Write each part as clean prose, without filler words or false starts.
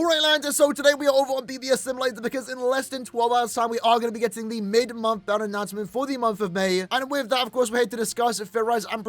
Alright lads, so today we are over on BBS Simulator because in less than 12 hours time we are going to be getting the mid-month banner announcement for the month of May. And with that, of course, we're here to discuss, theorize, and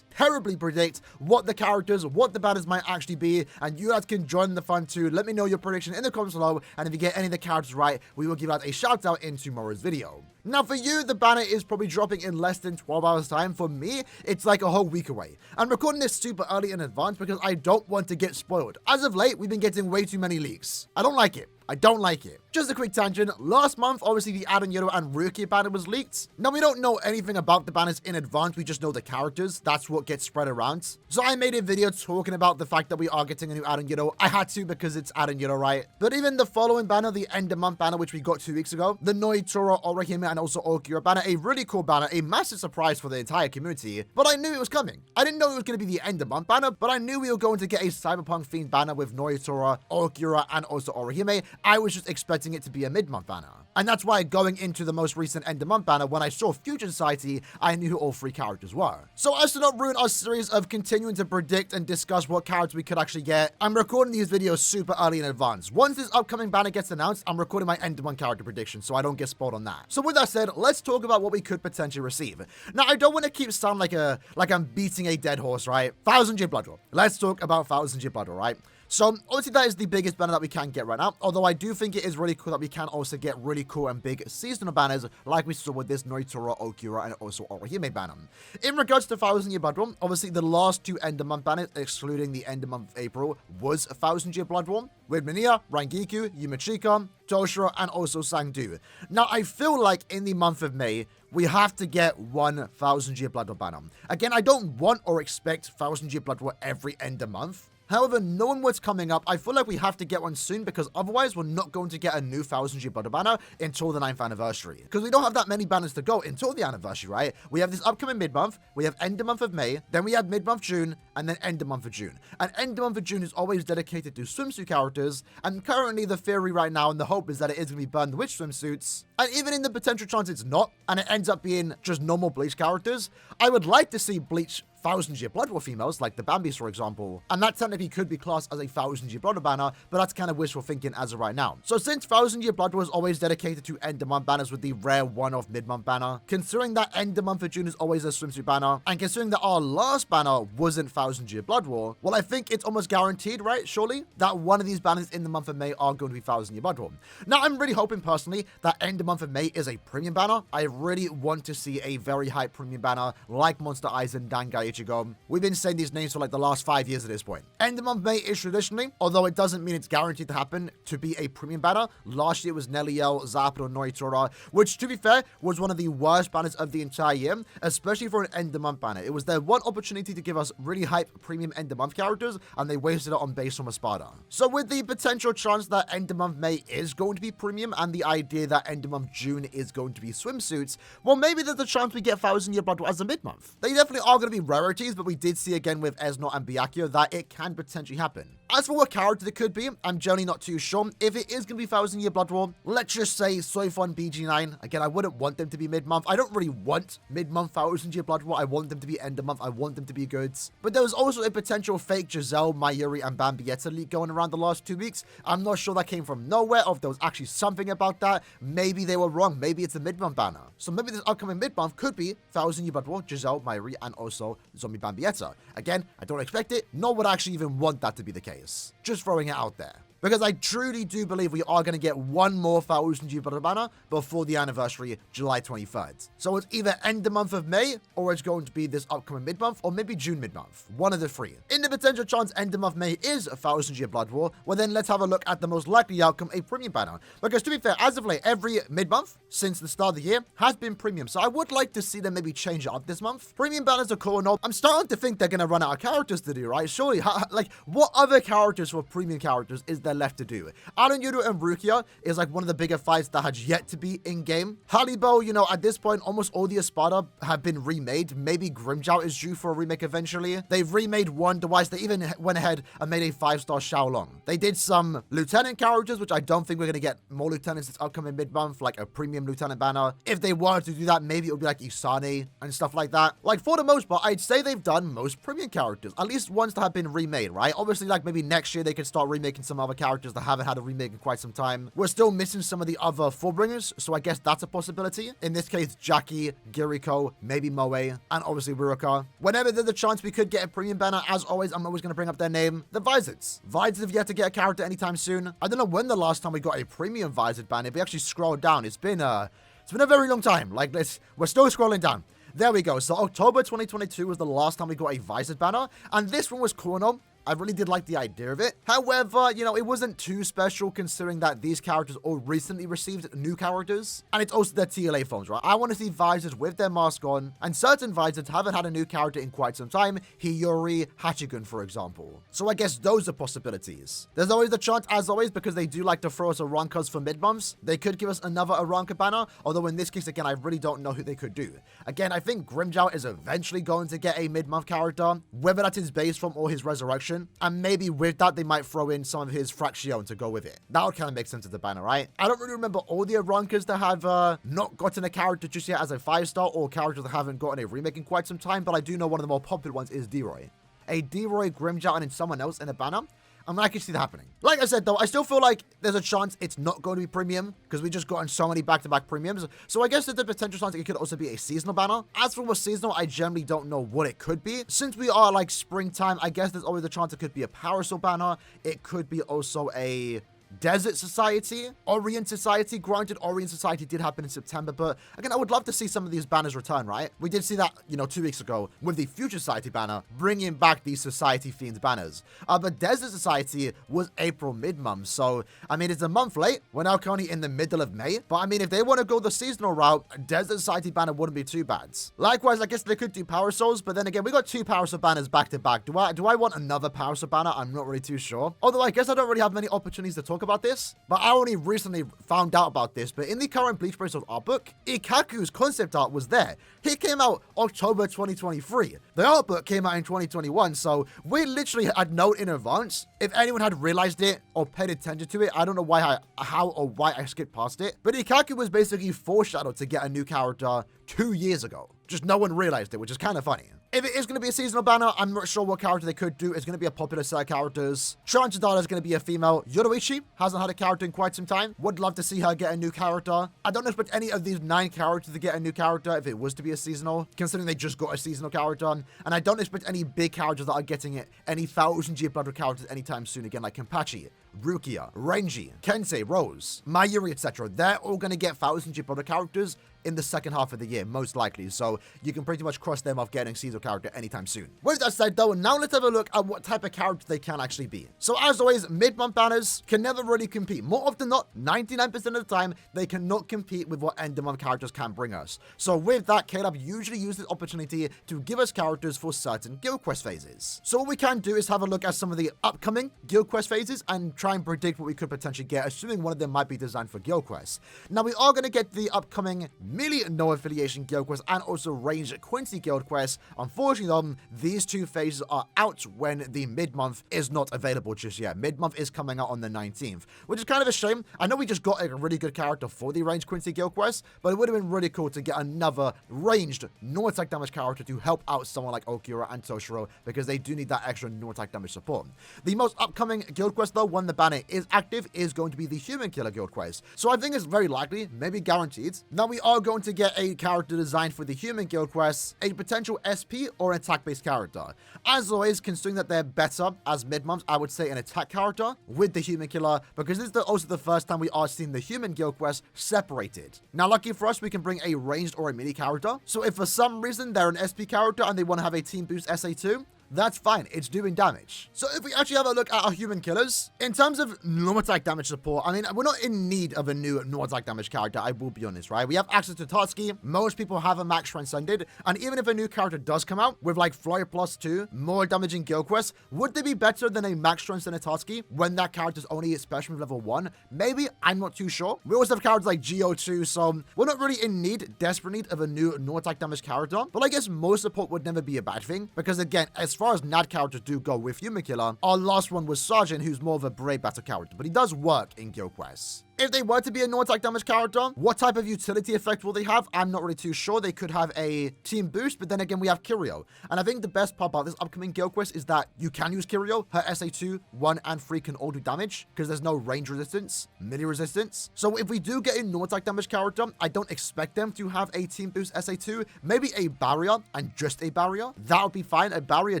terribly predict what the characters, what the banners might actually be. And you guys can join the fun too. Let me know your prediction in the comments below. And if you get any of the characters right, we will give out a shout out in tomorrow's video. Now for you, the banner is probably dropping in less than 12 hours time. For me, it's like a whole week away. I'm recording this super early in advance because I don't want to get spoiled. As of late, we've been getting way too many leaks. I don't like it. I don't like it. Just a quick tangent. Last month, obviously, the Aaroniero and Aaroniero banner was leaked. Now, we don't know anything about the banners in advance. We just know the characters. That's what gets spread around. So I made a video talking about the fact that we are getting a new Aaroniero. I had to because it's Aaroniero, right? But even the following banner, the end of month banner, which we got 2 weeks ago, the Aaroniero, Aaroniero, and also Aaroniero banner, a really cool banner, a massive surprise for the entire community. But I knew it was coming. I didn't know it was going to be the end of month banner, but I knew we were going to get a cyberpunk themed banner with Aaroniero, Aaroniero, and also Aaroniero. I was just expecting it to be a mid-month banner. And that's why going into the most recent end-of-month banner, when I saw Future Society, I knew who all three characters were. So as to not ruin our series of continuing to predict and discuss what characters we could actually get, I'm recording these videos super early in advance. Once this upcoming banner gets announced, I'm recording my end-of-month character prediction, so I don't get spoiled on that. So with that said, let's talk about what we could potentially receive. Now, I don't want to keep sounding like I'm beating a dead horse, right? 1000-year Blood War. Let's talk about 1000-year Blood War, right? So, obviously, that is the biggest banner that we can get right now. Although, I do think it is really cool that we can also get really cool and big seasonal banners like we saw with this Aaroniero, Aaroniero, and also Aaroniero banner. In regards to 1000-year Blood War, obviously, the last two end-of-month banners, excluding the end of month of April, was 1000-year Blood War with Minia, Rangiku, Yumachika, Toshiro, and also Sangdu. Now, I feel like in the month of May, we have to get 1000-year Blood War banner. Again, I don't want or expect 1000-year Blood War every end of month. However, knowing what's coming up, I feel like we have to get one soon because otherwise we're not going to get a new 1000-year Blood War banner until the 9th anniversary. Because we don't have that many banners to go until the anniversary, right? We have this upcoming mid-month, we have end of month of May, then we have mid-month June, and then end of month of June. And end of month of June is always dedicated to swimsuit characters, and currently the theory right now and the hope is that it is going to be Burned Witch swimsuits. And even in the potential chance it's not, and it ends up being just normal Bleach characters, I would like to see Bleach 1000-year Blood War females, like the Bambis, for example. And that technically could be classed as a 1000-year Blood War banner, but that's kind of wishful thinking as of right now. So since 1000-year Blood War is always dedicated to end-of-month banners with the rare one-off mid-month banner, considering that end-of-month of June is always a swimsuit banner, and considering that our last banner wasn't 1000-year Blood War, well, I think it's almost guaranteed, right, surely, that one of these banners in the month of May are going to be 1000-year Blood War. Now, I'm really hoping, personally, that end-of-month of May is a premium banner. I really want to see a very high premium banner like Monster Aizen, Dangai Ichigo. We've been saying these names for like the last 5 years at this point. End of month May is traditionally, although it doesn't mean it's guaranteed to happen, to be a premium banner. Last year it was Neliel, Zapdo, Noitora, which to be fair was one of the worst banners of the entire year, especially for an end of month banner. It was their one opportunity to give us really hype premium end of month characters, and they wasted it on base from Espada. So with the potential chance that end of month May is going to be premium, and the idea that end of month June is going to be swimsuits, well, maybe there's a chance we get 1000-year Blood War as a mid-month. They definitely are going to be rarities, but we did see again with Esno and Byakuya that it can potentially happen. As for what character it could be, I'm generally not too sure. If it is going to be 1000-year Blood War, let's just say Soifon BG9. Again, I wouldn't want them to be mid-month. I don't really want mid-month 1000-year Blood War. I want them to be end of month. I want them to be good. But there was also a potential fake Giselle, Mayuri, and Bambietta leak going around the last 2 weeks. I'm not sure that came from nowhere, or if there was actually something about that. Maybe they were wrong. Maybe it's a mid-month banner. So maybe this upcoming mid-month could be 1000-year Blood War, Giselle, Mayuri, and also Zombie Bambietta. Again, I don't expect it, nor would I actually even want that to be the case. Just throwing it out there. Because I truly do believe we are going to get one more 1000-year Blood War banner before the anniversary, July 23rd. So it's either end the month of May, or it's going to be this upcoming mid-month, or maybe June mid-month. One of the three. In the potential chance end of month May is a 1000-year Blood War, well then let's have a look at the most likely outcome, a premium banner. Because to be fair, as of late, every mid-month since the start of the year has been premium. So I would like to see them maybe change it up this month. Premium banners are cool and all. I'm starting to think they're going to run out of characters to do, right? Surely, like, what other characters for premium characters is there left to do? Aaroniero and Aaroniero is like one of the bigger fights that has yet to be in-game. Halibo, you know, at this point, almost all the Espada have been remade. Maybe Grimmjow is due for a remake eventually. They've remade one device. They even went ahead and made a 5-star Xiaolong. They did some lieutenant characters, which I don't think we're going to get more lieutenants this upcoming mid-month, like a premium lieutenant banner. If they wanted to do that, maybe it would be like Isane and stuff like that. Like, for the most part, I'd say they've done most premium characters, at least ones that have been remade, right? Obviously, like, maybe next year they could start remaking some other characters that haven't had a remake in quite some time. We're still missing some of the other Fullbringers, so I guess that's a possibility. In this case, Jackie, Giriko, maybe Moe, and obviously Ruroka. Whenever there's a chance we could get a premium banner, as always, I'm always going to bring up their name, the Vizards. Vizards have yet to get a character anytime soon. I don't know when the last time we got a premium Vizard banner. If we actually scroll down, it's been a very long time. Like, we're still scrolling down. There we go. So October 2022 was the last time we got a Vizard banner, and this one was cool enough. I really did like the idea of it. However, you know, it wasn't too special considering that these characters all recently received new characters. And it's also their TLA phones, right? I want to see Vizards with their mask on. And certain Vizards haven't had a new character in quite some time. Hiyori, Hachigun, for example. So I guess those are possibilities. There's always the chance, as always, because they do like to throw us Arankas for mid-months. They could give us another Aranka banner. Although in this case, again, I really don't know who they could do. Again, I think Grimmjow is eventually going to get a mid-month character. Whether that's his base form or his resurrection. And maybe with that, they might throw in some of his Fraction to go with it. That would kind of make sense of the banner, right? I don't really remember all the Arankas that have not gotten a character just yet as a 5-star or characters that haven't gotten a remake in quite some time, but I do know one of the more popular ones is D-Roy. A D-Roy, Grimmjow, and then someone else in a banner. I mean, I can see that happening. Like I said, though, I still feel like there's a chance it's not going to be premium because we just gotten so many back-to-back premiums. So I guess there's the potential chance it could also be a seasonal banner. As for what's seasonal, I generally don't know what it could be. Since we are like springtime, I guess there's always a chance it could be a Parasol banner. It could be also a Desert Society, Orient Society. Granted, Orient Society did happen in September, but again, I would love to see some of these banners return, right? We did see that, 2 weeks ago with the Future Society banner, bringing back these society-themed banners. But Desert Society was April mid-month, so, I mean, it's a month late. We're now currently in the middle of May, but I mean, if they want to go the seasonal route, Desert Society banner wouldn't be too bad. Likewise, I guess they could do Power Souls, but then again, we got 2 Power Soul banners back-to-back. Do I want another Power Soul banner? I'm not really too sure. Although, I guess I don't really have many opportunities to talk about this, but I only recently found out about this. But in the current Bleach Bracelet art book, Ikaku's concept art was there. He came out October 2023. The art book came out in 2021, so we literally had known in advance. If anyone had realized it or paid attention to it, I don't know why I skipped past it. But Ikaku was basically foreshadowed to get a new character 2 years ago. Just no one realized it, which is kind of funny. If it is going to be a seasonal banner, I'm not sure what character they could do. It's going to be a popular set of characters. Chanchidara is going to be a female. Yoruichi hasn't had a character in quite some time. Would love to see her get a new character. I don't expect any of these 9 characters to get a new character if it was to be a seasonal, considering they just got a seasonal character. And I don't expect any big characters that are getting it, any 1000G Blood characters anytime soon. Again, like Kenpachi, Rukia, Renji, Kensei, Rose, Mayuri, etc. They're all going to get 1000G Blood characters in the second half of the year, most likely. So you can pretty much cross them off getting seasonal character anytime soon. With that said, though, now let's have a look at what type of character they can actually be. So as always, mid-month banners can never really compete. More often than not, 99% of the time, they cannot compete with what end-of-month characters can bring us. So with that, Caleb usually uses this opportunity to give us characters for certain guild quest phases. So what we can do is have a look at some of the upcoming guild quest phases and try and predict what we could potentially get, assuming one of them might be designed for guild quests. Now, we are going to get the upcoming Melee No Affiliation guild quest and also Ranged Quincy guild quest. Unfortunately, though, these 2 phases are out when the mid-month is not available just yet. Mid-month is coming out on the 19th, which is kind of a shame. I know we just got a really good character for the Ranged Quincy guild quest, but it would have been really cool to get another ranged no-attack damage character to help out someone like Okura and Toshiro, because they do need that extra no-attack damage support. The most upcoming guild quest, though, when the banner is active, is going to be the Human Killer guild quest. So I think it's very likely, maybe guaranteed, that we are going to get a character designed for the Human guild quest, a potential SP or an attack-based character. As always, considering that they're better as mid-months, I would say an attack character with the Human Killer, because this is also the first time we are seeing the Human guild quest separated. Now, lucky for us, we can bring a ranged or a melee character. So if for some reason they're an SP character and they want to have a team boost SA2, that's fine, it's doing damage. So if we actually have a look at our Human Killers, in terms of normal attack damage support, I mean, we're not in need of a new normal attack damage character, I will be honest, right? We have access to Tatsuki, most people have a max transcended, and even if a new character does come out with like Flurry plus 2, more damaging guild quests, would they be better than a max transcended Tatsuki when that character's only at special move level 1? Maybe, I'm not too sure. We also have characters like Geo2, so we're not really in need, desperate need of a new normal attack damage character, but I guess most support would never be a bad thing, because again, as far as NAD characters do go with Human Killer, our last one was Sergeant, who's more of a brave battle character, but he does work in guild quests. If they were to be a no-attack damage character, what type of utility effect will they have? I'm not really too sure. They could have a team boost, but then again, we have Kiryu. And I think the best part about this upcoming guild quest is that you can use Kiryu. Her SA2, 1, and 3 can all do damage because there's no range resistance, melee resistance. So if we do get a no-attack damage character, I don't expect them to have a team boost SA2. Maybe a barrier and just a barrier. That would be fine. A barrier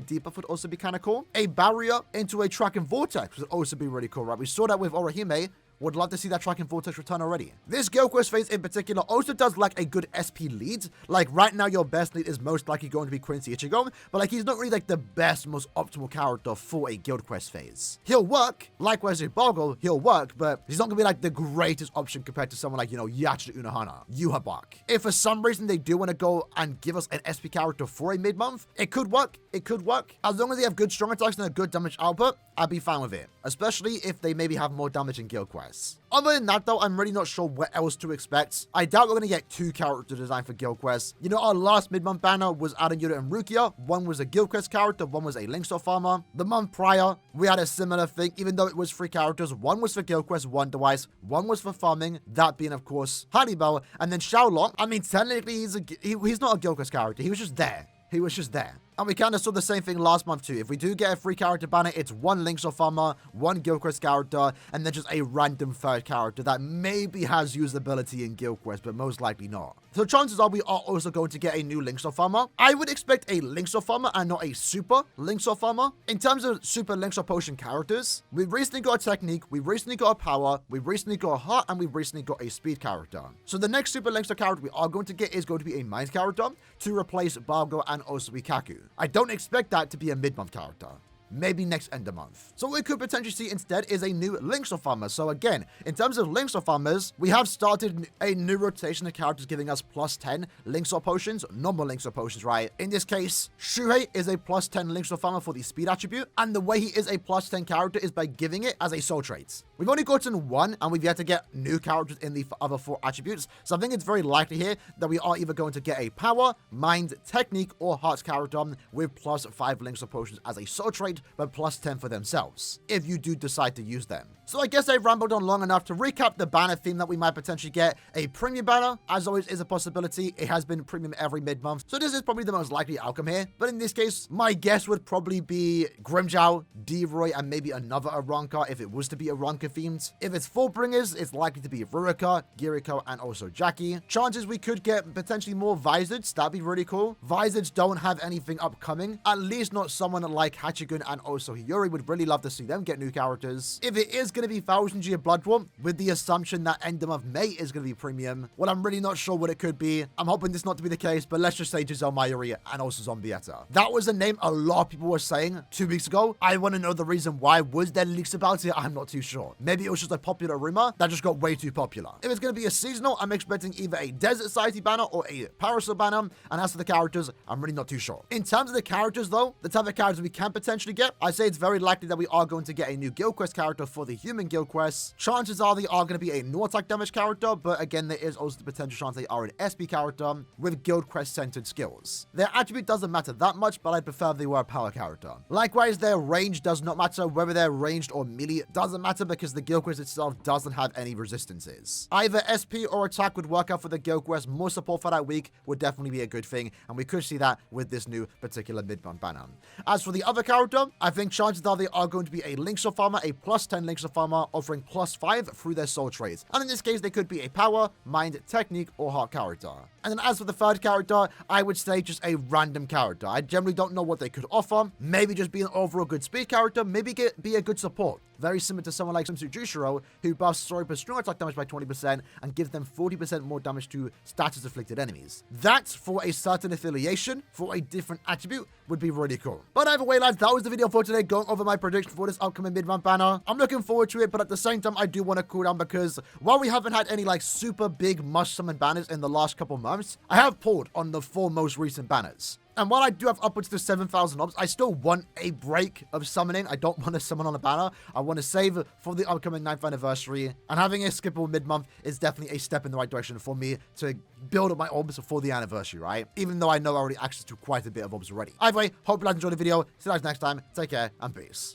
debuff would also be kind of cool. A barrier into a track and vortex would also be really cool, right? We saw that with Aaroniero. Would love to see that track and vortex return already. This guild quest phase in particular also does like a good SP lead. Like right now, your best lead is most likely going to be Quincy Ichigo, but like he's not really like the best, most optimal character for a guild quest phase. He'll work, likewise with Boggle, he'll work, but he's not gonna be like the greatest option compared to someone like, you know, Yachida Unohana, Yuhabak. If for some reason they do want to go and give us an SP character for a mid-month, it could work. It could work. As long as they have good strong attacks and a good damage output, I'd be fine with it. Especially if they maybe have more damage in guild quests. Other than that though, I'm really not sure what else to expect. I doubt we're going to get 2 character design for guild quests. You know, our last mid-month banner was Aaroniero and Rukia. One was a guild quest character, one was a Linksoft farmer. The month prior, we had a similar thing, even though it was 3 characters. One was for guild quest, one device, one was for farming, that being of course Hannibal, and then Xiaolong. I mean, technically he's not a guild quest character, he was just there. He was just there. And we kind of saw the same thing last month too. If we do get a 3 character banner, it's 1 Linksoft farmer, 1 guild quest character, and then just a random 3rd character that maybe has usability in guild quest, but most likely not. So chances are we are also going to get a new Linksoft farmer. I would expect a Linksoft farmer and not a super Linksoft farmer. In terms of super Linksoft potion characters, we've recently got a technique, we've recently got a power, we've recently got a heart, and we've recently got a speed character. So the next super Linksoft character we are going to get is going to be a mind character to replace Balgo and also Kaku. I don't expect that to be a mid-month character. Maybe next end of month. So what we could potentially see instead is a new Linksoft farmer. So again, in terms of Linksoft farmers, we have started a new rotation of characters giving us plus 10 Linksoft potions, normal Linksoft potions, right? In this case, Shuhei is a plus 10 Linksoft farmer for the speed attribute, and the way he is a plus 10 character is by giving it as a soul trait. We've only gotten 1, and we've yet to get new characters in the other 4 attributes, so I think it's very likely here that we are either going to get a power, mind, technique, or hearts character with plus 5 Linksoft potions as a soul trait, but plus 10 for themselves, if you do decide to use them. So I guess I've rambled on long enough to recap the banner theme that we might potentially get. A premium banner, as always, is a possibility. It has been premium every mid-month, so this is probably the most likely outcome here. But in this case, my guess would probably be Grimjow, D-Roy, and maybe another Aranka if it was to be Aranka themed. If it's 4 bringers, it's likely to be Ruika, Giriko, and also Jackie. Chances we could get potentially more Vizards. That'd be really cool. Vizards don't have anything upcoming, at least not someone like Hachigun and also Hiyori. Would really love to see them get new characters. If it is going to be 1000 Year Blood War, with the assumption that end of May is going to be premium, well, I'm really not sure what it could be. I'm hoping this not to be the case, but let's just say Giselle Mayuri and also Zombietta. That was a name a lot of people were saying 2 weeks ago. I want to know the reason why. Was there leaks about it? I'm not too sure. Maybe it was just a popular rumor that just got way too popular. If it's going to be a seasonal, I'm expecting either a Desert Society banner or a Parasol banner, and as for the characters, I'm really not too sure. In terms of the characters though, the type of characters we can potentially get, I say it's very likely that we are going to get a new guild quest character for the human guild quest. Chances are they are going to be a no attack damage character, but again, there is also the potential chance they are an SP character with guild quest centered skills. Their attribute doesn't matter that much, but I'd prefer if they were a power character. Likewise, their range does not matter. Whether they're ranged or melee doesn't matter because the guild quest itself doesn't have any resistances. Either SP or attack would work out for the guild quest. More support for that week would definitely be a good thing, and we could see that with this new particular mid-month banner. As for the other character, I think chances are they are going to be a Linksoft farmer, a plus 10 Linksoft farmer offering plus 5 through their soul traits. And in this case, they could be a power, mind, technique, or heart character. And then as for the 3rd character, I would say just a random character. I generally don't know what they could offer. Maybe just be an overall good speed character, maybe be a good support. Very similar to someone like Simsu Jushiro, who buffs Story per strong attack damage by 20% and gives them 40% more damage to status afflicted enemies. That, for a certain affiliation, for a different attribute, would be really cool. But either way, lads, that was the video for today, going over my prediction for this upcoming mid-month banner. I'm looking forward to it, but at the same time, I do want to cool down because while we haven't had any like super big must-summon banners in the last couple months, I have pulled on the 4 most recent banners. And while I do have upwards to 7,000 orbs, I still want a break of summoning. I don't want to summon on a banner. I want to save for the upcoming 9th anniversary. And having a skippable mid-month is definitely a step in the right direction for me to build up my orbs for the anniversary, right? Even though I know I already access to quite a bit of orbs already. Either way, hope you guys enjoyed the video. See you guys next time. Take care and peace.